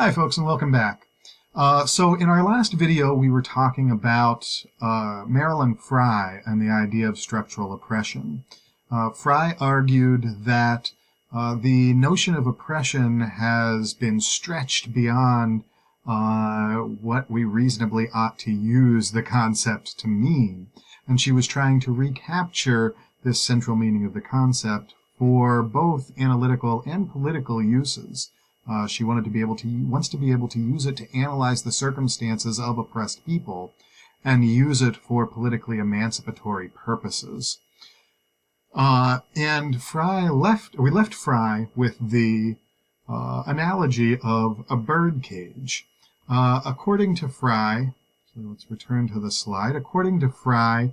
Hi folks, and welcome back. So in our last video we were talking about Marilyn Frye and the idea of structural oppression. Frye argued that the notion of oppression has been stretched beyond what we reasonably ought to use the concept to mean, and she was trying to recapture this central meaning of the concept for both analytical and political uses. She wants to be able to use it to analyze the circumstances of oppressed people and use it for politically emancipatory purposes. And we left Frye with the analogy of a bird cage. According to Frye, so let's return to the slide. According to Frye,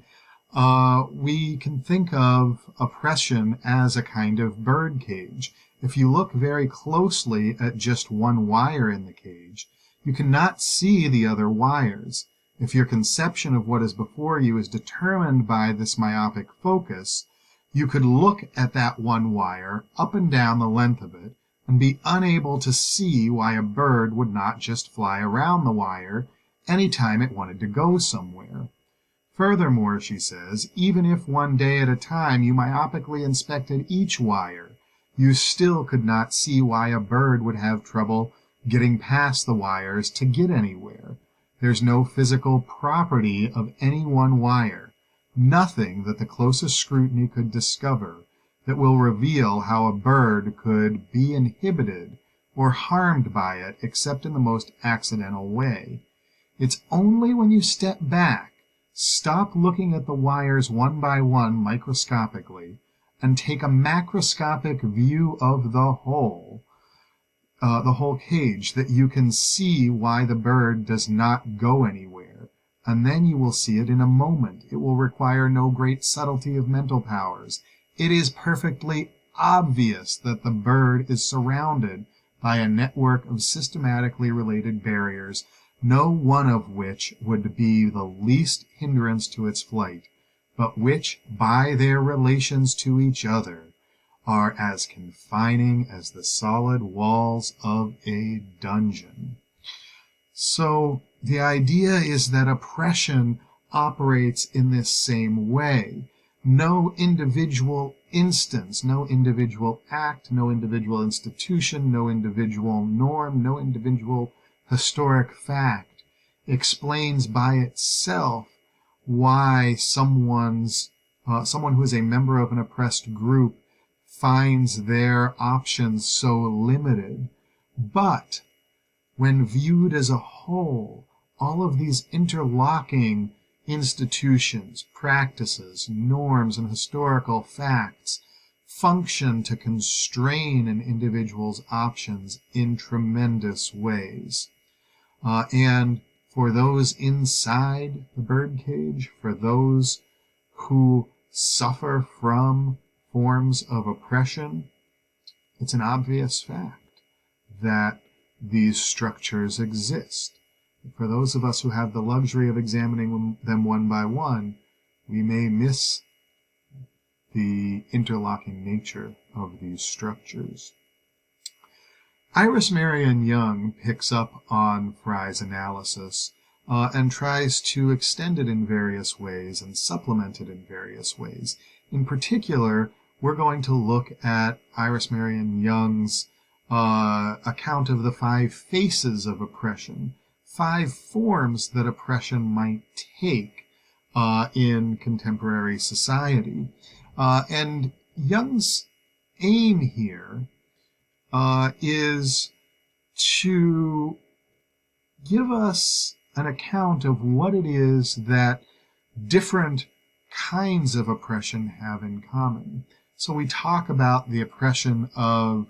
we can think of oppression as a kind of bird cage. If you look very closely at just one wire in the cage, you cannot see the other wires. If your conception of what is before you is determined by this myopic focus, you could look at that one wire up and down the length of it and be unable to see why a bird would not just fly around the wire anytime it wanted to go somewhere. Furthermore, she says, even if one day at a time you myopically inspected each wire, you still could not see why a bird would have trouble getting past the wires to get anywhere. There's no physical property of any one wire, nothing that the closest scrutiny could discover that will reveal how a bird could be inhibited or harmed by it except in the most accidental way. It's only when you step back, stop looking at the wires one by one microscopically, and take a macroscopic view of the whole cage, that you can see why the bird does not go anywhere. And then you will see it in a moment. It will require no great subtlety of mental powers. It is perfectly obvious that the bird is surrounded by a network of systematically related barriers, no one of which would be the least hindrance to its flight, but which, by their relations to each other, are as confining as the solid walls of a dungeon. So the idea is that oppression operates in this same way. No individual instance, no individual act, no individual institution, no individual norm, no individual historic fact explains by itself why someone who is a member of an oppressed group finds their options so limited. But when viewed as a whole, all of these interlocking institutions, practices, norms, and historical facts function to constrain an individual's options in tremendous ways. And for those inside the birdcage, for those who suffer from forms of oppression, it's an obvious fact that these structures exist. For those of us who have the luxury of examining them one by one, we may miss the interlocking nature of these structures. Iris Marion Young picks up on Frye's analysis and tries to extend it in various ways and supplement it in various ways. In particular, we're going to look at Iris Marion Young's account of the 5 faces of oppression, 5 forms that oppression might take in contemporary society. And Young's aim here is to give us an account of what it is that different kinds of oppression have in common. So we talk about the oppression of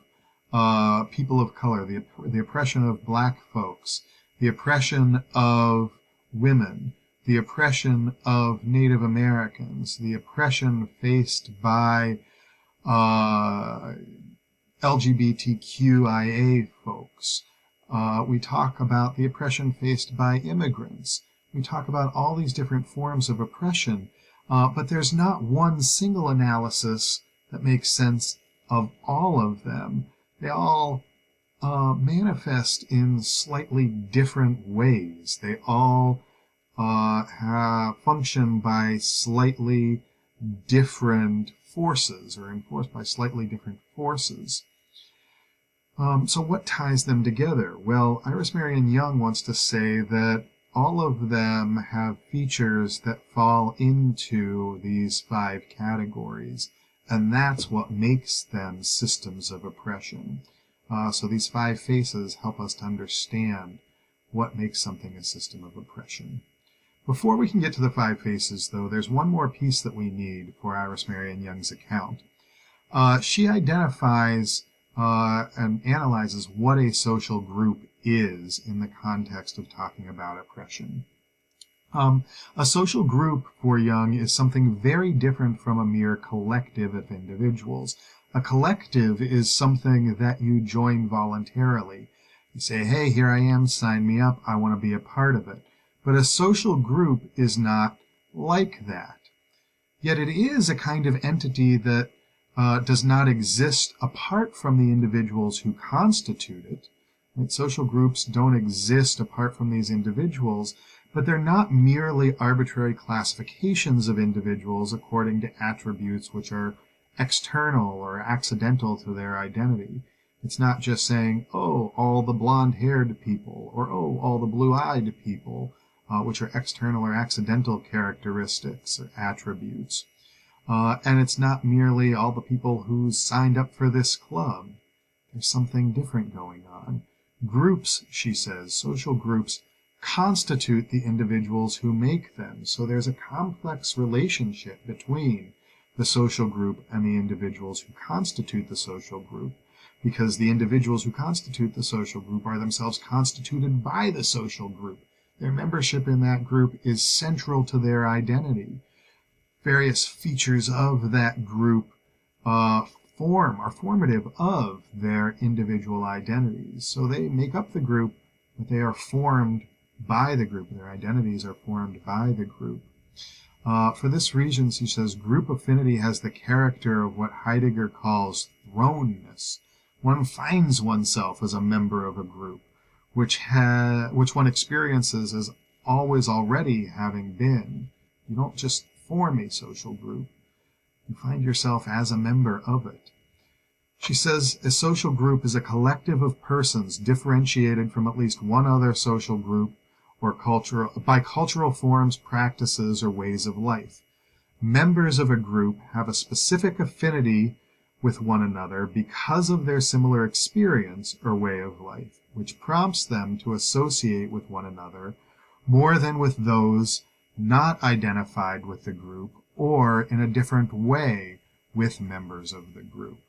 people of color, the oppression of black folks, the oppression of women, the oppression of Native Americans, the oppression faced by LGBTQIA folks. We talk about the oppression faced by immigrants. We talk about all these different forms of oppression, but there's not one single analysis that makes sense of all of them. They all manifest in slightly different ways. They all function by slightly different forces, or enforced by slightly different forces. So what ties them together? Well, Iris Marion Young wants to say that all of them have features that fall into these 5 categories, and that's what makes them systems of oppression. So these 5 faces help us to understand what makes something a system of oppression. Before we can get to the 5 faces, though, there's one more piece that we need for Iris Marion Young's account. She identifies and analyzes what a social group is in the context of talking about oppression. A social group for Young is something very different from a mere collective of individuals. A collective is something that you join voluntarily. You say, hey, here I am, sign me up, I want to be a part of it. But a social group is not like that. Yet it is a kind of entity that does not exist apart from the individuals who constitute it. Right? Social groups don't exist apart from these individuals, but they're not merely arbitrary classifications of individuals according to attributes which are external or accidental to their identity. It's not just saying, oh, all the blonde-haired people, or oh, all the blue-eyed people, which are external or accidental characteristics or attributes. And it's not merely all the people who signed up for this club. There's something different going on. Groups, she says, social groups, constitute the individuals who make them. So there's a complex relationship between the social group and the individuals who constitute the social group, because the individuals who constitute the social group are themselves constituted by the social group. Their membership in that group is central to their identity. Various features of that group are formative of their individual identities. So they make up the group, but they are formed by the group. Their identities are formed by the group. For this reason, she says, group affinity has the character of what Heidegger calls thrownness. One finds oneself as a member of a group, which one experiences as always already having been. You don't just form a social group. You find yourself as a member of it. She says a social group is a collective of persons differentiated from at least one other social group or by cultural forms, practices, or ways of life. Members of a group have a specific affinity with one another because of their similar experience or way of life, which prompts them to associate with one another more than with those not identified with the group or in a different way with members of the group.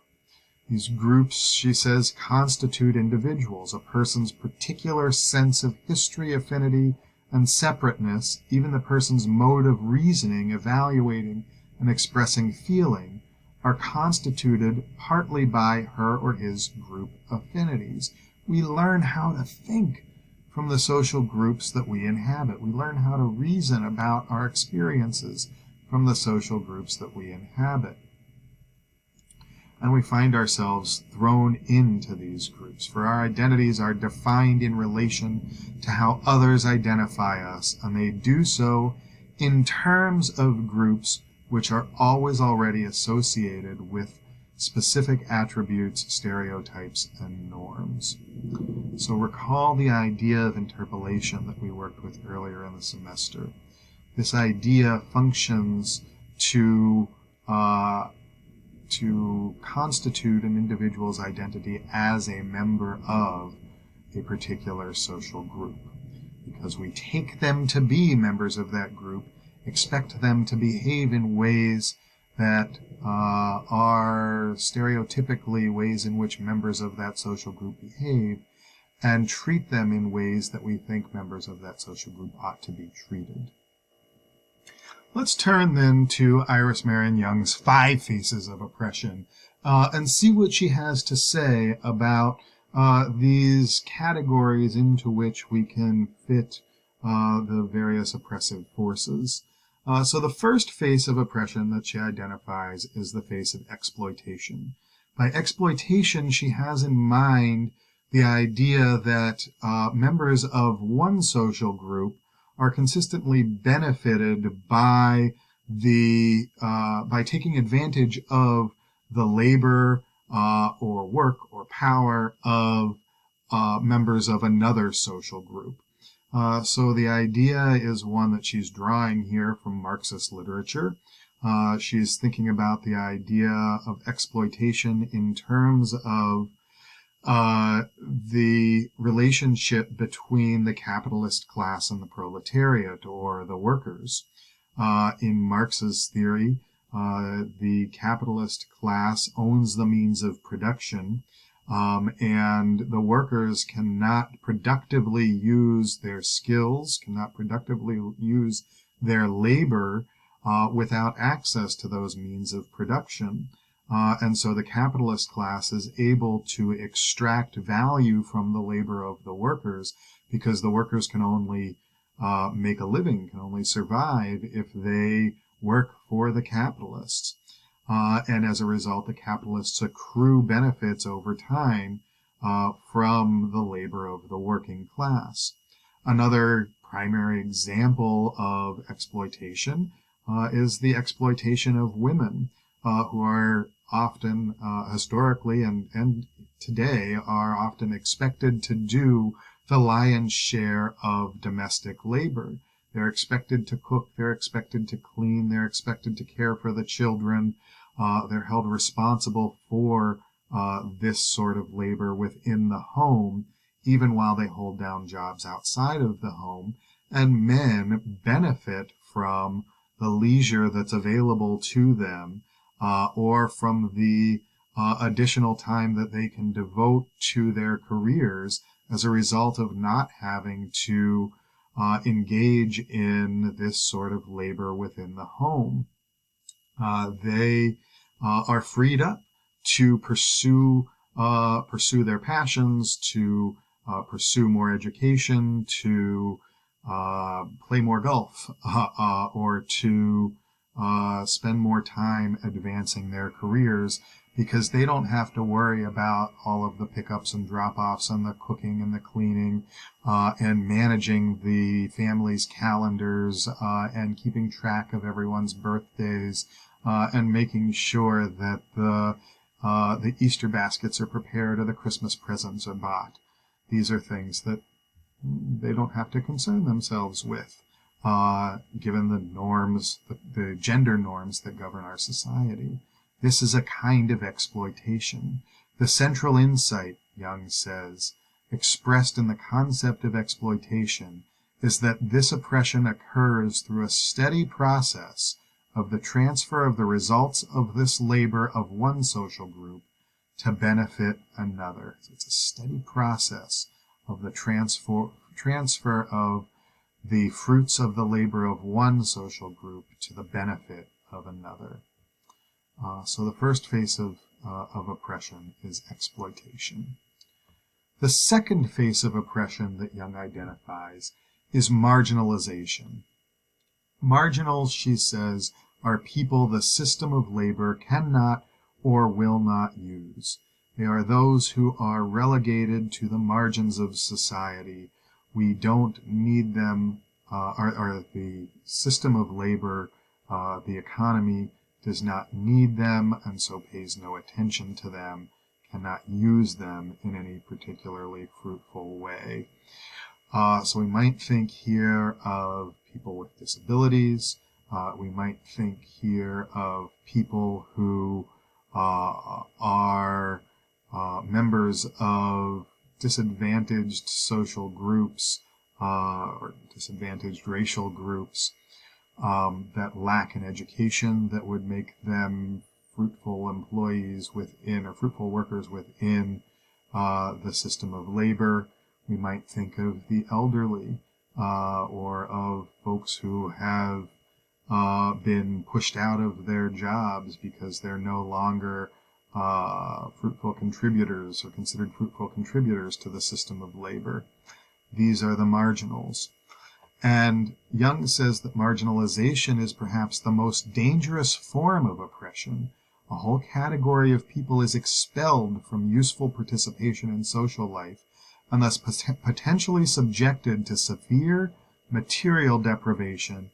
These groups, she says, constitute individuals, a person's particular sense of history, affinity, and separateness, even the person's mode of reasoning, evaluating, and expressing feeling, are constituted partly by her or his group affinities. We learn how to think from the social groups that we inhabit. We learn how to reason about our experiences from the social groups that we inhabit. And we find ourselves thrown into these groups, for our identities are defined in relation to how others identify us, and they do so in terms of groups which are always already associated with specific attributes, stereotypes, and norms. So recall the idea of interpolation that we worked with earlier in the semester. This idea functions to constitute an individual's identity as a member of a particular social group, because we take them to be members of that group, expect them to behave in ways that are stereotypically ways in which members of that social group behave, and treat them in ways that we think members of that social group ought to be treated. Let's turn then to Iris Marion Young's 5 Faces of Oppression and see what she has to say about these categories into which we can fit the various oppressive forces. So the first face of oppression that she identifies is the face of exploitation. By exploitation, she has in mind the idea that members of one social group are consistently benefited by by taking advantage of the labor or work or power of members of another social group. So the idea is one that she's drawing here from Marxist literature. She's thinking about the idea of exploitation in terms of the relationship between the capitalist class and the proletariat, or the workers. In Marx's theory, the capitalist class owns the means of production, and the workers cannot productively use their skills, cannot productively use their labor without access to those means of production. And so the capitalist class is able to extract value from the labor of the workers, because the workers can only make a living, can only survive if they work for the capitalists. And as a result, the capitalists accrue benefits over time from the labor of the working class. Another primary example of exploitation is the exploitation of women, who are often, historically and today, are often expected to do the lion's share of domestic labor. They're expected to cook, they're expected to clean, they're expected to care for the children. They're held responsible for this sort of labor within the home, even while they hold down jobs outside of the home. And men benefit from the leisure that's available to them, or from the additional time that they can devote to their careers as a result of not having to engage in this sort of labor within the home. They are freed up to pursue their passions, to pursue more education, to play more golf, or to spend more time advancing their careers, because they don't have to worry about all of the pickups and drop-offs and the cooking and the cleaning, and managing the family's calendars, and keeping track of everyone's birthdays, and making sure that the Easter baskets are prepared or the Christmas presents are bought. These are things that they don't have to concern themselves with, given the norms, the gender norms that govern our society. This is a kind of exploitation. The central insight, Young says, expressed in the concept of exploitation, is that this oppression occurs through a steady process of the transfer of the results of this labor of one social group to benefit another. So it's a steady process of the transfer of the fruits of the labor of one social group to the benefit of another. So the first phase of oppression is exploitation. The second phase of oppression that Young identifies is marginalization. Marginals, she says, are people the system of labor cannot or will not use. They are those who are relegated to the margins of society. We don't need them, or the system of labor, the economy does not need them, and so pays no attention to them, cannot use them in any particularly fruitful way. So we might think here of people with disabilities. We might think here of people who are members of disadvantaged social groups, or disadvantaged racial groups, that lack an education that would make them fruitful employees within, or fruitful workers within the system of labor. We might think of the elderly, or of folks who have been pushed out of their jobs because they're no longer fruitful contributors, or considered fruitful contributors to the system of labor. These are the marginals. And Young says that marginalization is perhaps the most dangerous form of oppression, A whole category of people is expelled from useful participation in social life and thus potentially subjected to severe material deprivation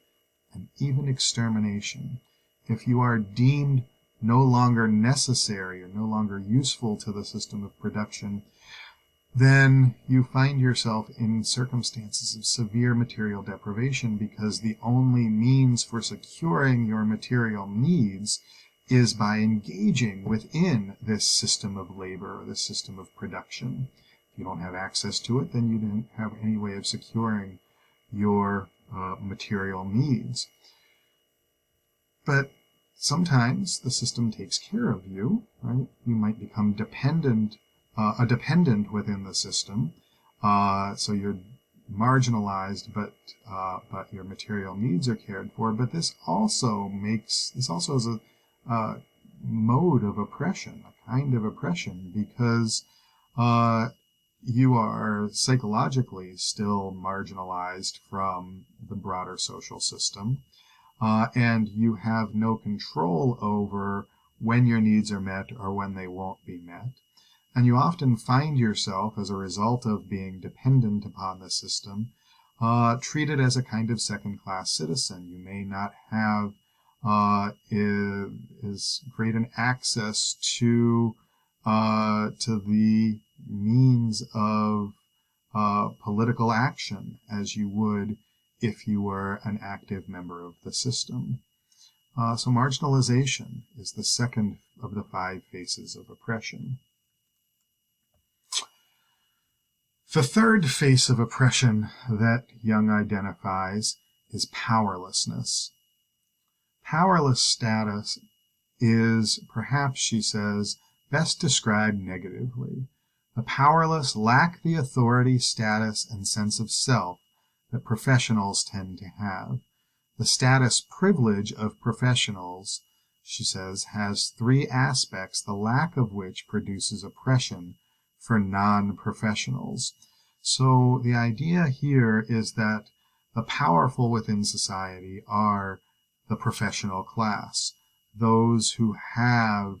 and even extermination. If you are deemed no longer necessary or no longer useful to the system of production, then you find yourself in circumstances of severe material deprivation, because the only means for securing your material needs is by engaging within this system of labor or this system of production. If you don't have access to it, then you don't have any way of securing your material needs. But sometimes the system takes care of you, right? You might become a dependent within the system, so you're marginalized, but your material needs are cared for. But this also is a mode of oppression, a kind of oppression, because you are psychologically still marginalized from the broader social system, and you have no control over when your needs are met or when they won't be met. And you often find yourself, as a result of being dependent upon the system, treated as a kind of second-class citizen. You may not have as great an access to the means of political action as you would if you were an active member of the system. So marginalization is the second of the 5 faces of oppression. The third face of oppression that Jung identifies is powerlessness. Powerless status is, perhaps, she says, best described negatively. The powerless lack the authority, status, and sense of self that professionals tend to have. The status privilege of professionals, she says, has 3 aspects, the lack of which produces oppression for non-professionals. So the idea here is that the powerful within society are the professional class, those who have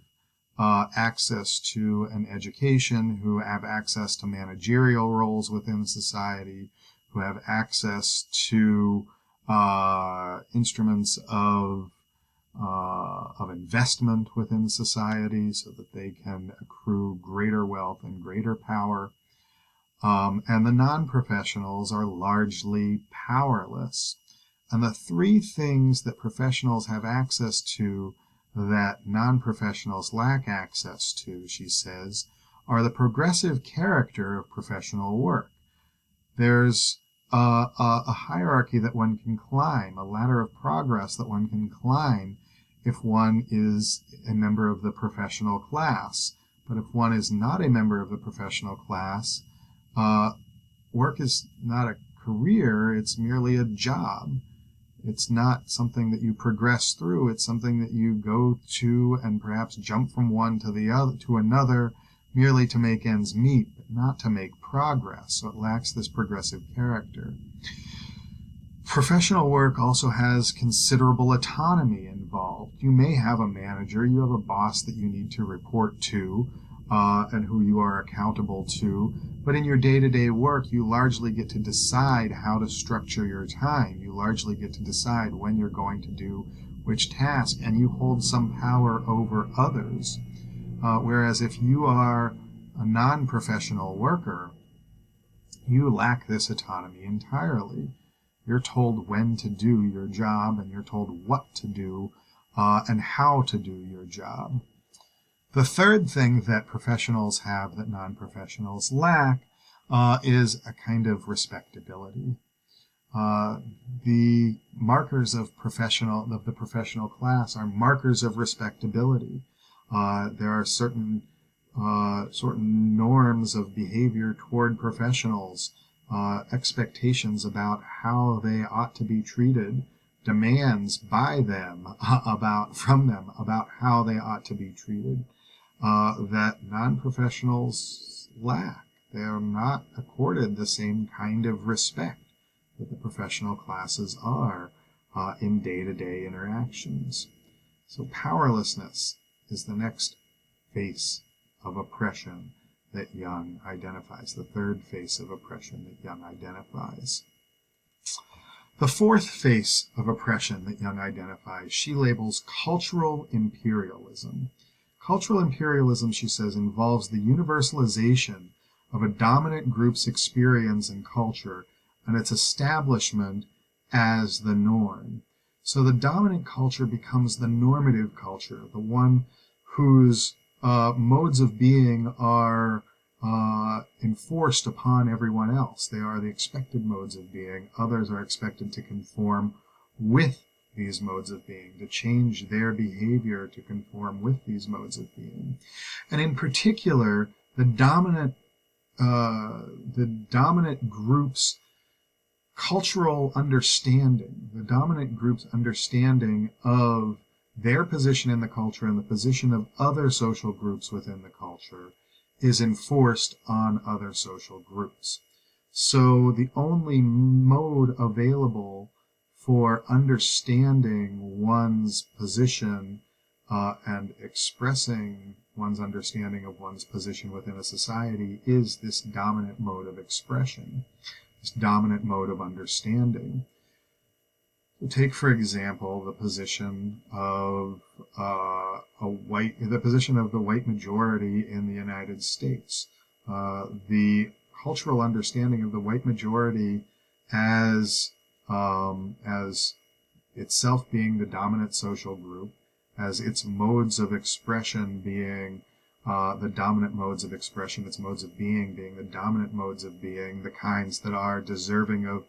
access to an education, who have access to managerial roles within society, who have access to instruments of investment within society so that they can accrue greater wealth and greater power. And the non-professionals are largely powerless. And the 3 things that professionals have access to that non-professionals lack access to, she says, are the progressive character of professional work. There's a hierarchy that one can climb, a ladder of progress that one can climb if one is a member of the professional class. But if one is not a member of the professional class, work is not a career, it's merely a job. It's not something that you progress through, it's something that you go to and perhaps jump from one to another merely to make ends meet, but not to make progress. So it lacks this progressive character. Professional work also has considerable autonomy involved. You may have a manager, you have a boss that you need to report to, and who you are accountable to, but in your day-to-day work, you largely get to decide how to structure your time. You largely get to decide when you're going to do which task, and you hold some power over others. Whereas if you are a non-professional worker, you lack this autonomy entirely. You're told when to do your job, and you're told what to do, and how to do your job. The third thing that professionals have that non-professionals lack is a kind of respectability. The markers of the professional class are markers of respectability. There are certain norms of behavior toward professionals, expectations about how they ought to be treated, demands by them from them about how they ought to be treated, that non-professionals lack. They are not accorded the same kind of respect that the professional classes are in day-to-day interactions. So powerlessness is the next face of oppression that Jung identifies, the third face of oppression that Jung identifies. The fourth face of oppression that Jung identifies, she labels cultural imperialism. Cultural imperialism, she says, involves the universalization of a dominant group's experience and culture and its establishment as the norm. So the dominant culture becomes the normative culture, the one whose modes of being are enforced upon everyone else. They are the expected modes of being. Others are expected to conform with these modes of being, to change their behavior to conform with these modes of being. And in particular, the dominant group's cultural understanding, the dominant group's understanding of their position in the culture and the position of other social groups within the culture is enforced on other social groups. So the only mode available for understanding one's position and expressing one's understanding of one's position within a society is this dominant mode of expression, this dominant mode of understanding. So take, for example, the position of the position of the white majority in the United States. The cultural understanding of the white majority as itself being the dominant social group, as its modes of expression being the dominant modes of expression, its modes of being being the dominant modes of being, the kinds that are deserving of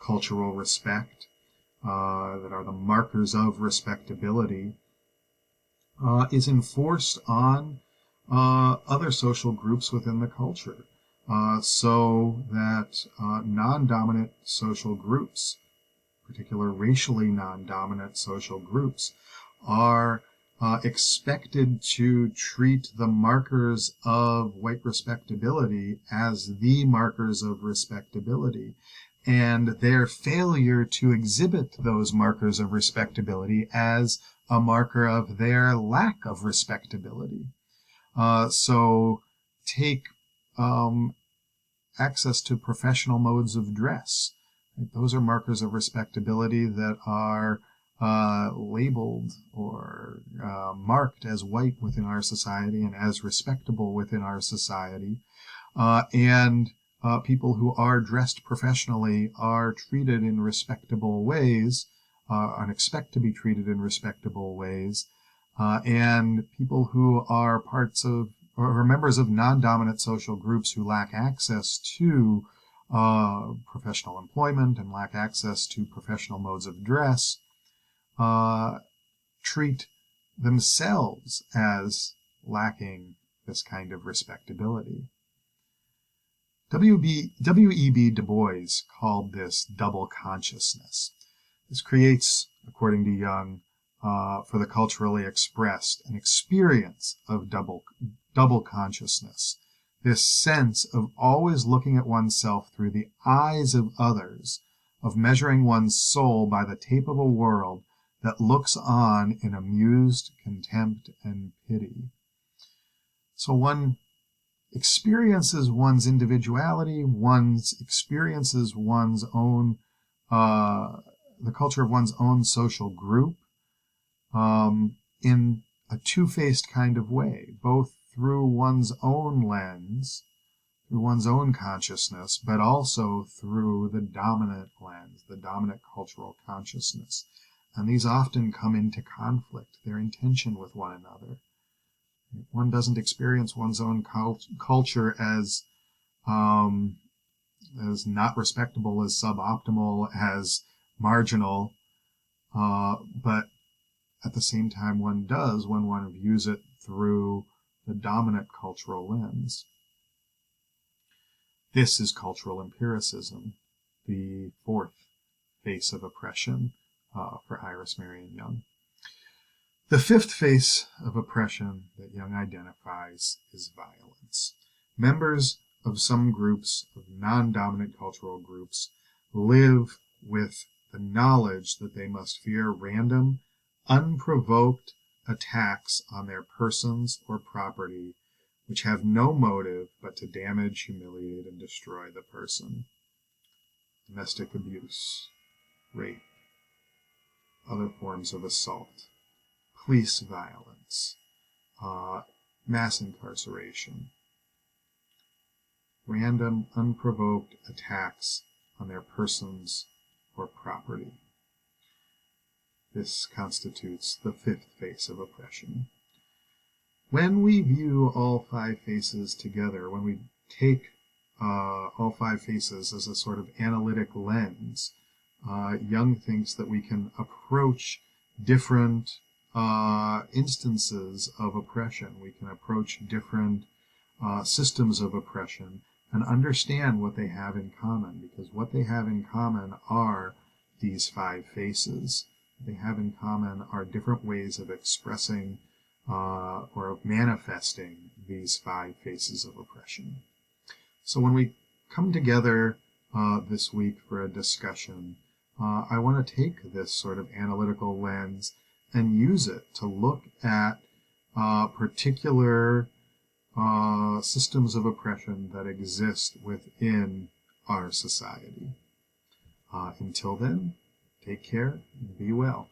cultural respect, that are the markers of respectability, is enforced on other social groups within the culture, so that non-dominant social groups, particular racially non-dominant social groups, are expected to treat the markers of white respectability as the markers of respectability, and their failure to exhibit those markers of respectability as a marker of their lack of respectability. So take access to professional modes of dress. Those are markers of respectability that are labeled or marked as white within our society and as respectable within our society. And people who are dressed professionally are treated in respectable ways, and expect to be treated in respectable ways. And people who are parts of or members of non-dominant social groups who lack access to professional employment and lack access to professional modes of dress treat themselves as lacking this kind of respectability. W.E.B. Du Bois called this double consciousness. This creates, according to Jung, for the culturally expressed, an experience of double consciousness, this sense of always looking at oneself through the eyes of others, of measuring one's soul by the tape of a world that looks on in amused contempt and pity. So one experiences one's individuality, experiences one's own, the culture of one's own social group, in a two-faced kind of way, both through one's own lens, through one's own consciousness, but also through the dominant lens, the dominant cultural consciousness. And these often come into conflict. They're in tension with one another. One doesn't experience one's own culture as not respectable, as suboptimal, as marginal, but at the same time one does when one views it through the dominant cultural lens. This is cultural empiricism, the fourth face of oppression for Iris Marion Young. The fifth face of oppression that Jung identifies is violence. Members of some groups, of non-dominant cultural groups, live with the knowledge that they must fear random, unprovoked attacks on their persons or property which have no motive but to damage, humiliate, and destroy the person. Domestic abuse, rape, other forms of assault, police violence, mass incarceration, random, unprovoked attacks on their persons or property. This constitutes the fifth face of oppression. When we view all five faces together, when we take all five faces as a sort of analytic lens, Jung thinks that we can approach different instances of oppression. We can approach different systems of oppression and understand what they have in common, because what they have in common are these five faces. What they have in common are different ways of expressing or of manifesting these five faces of oppression. So when we come together this week for a discussion, I want to take this sort of analytical lens and use it to look at particular systems of oppression that exist within our society. Until then, take care and be well.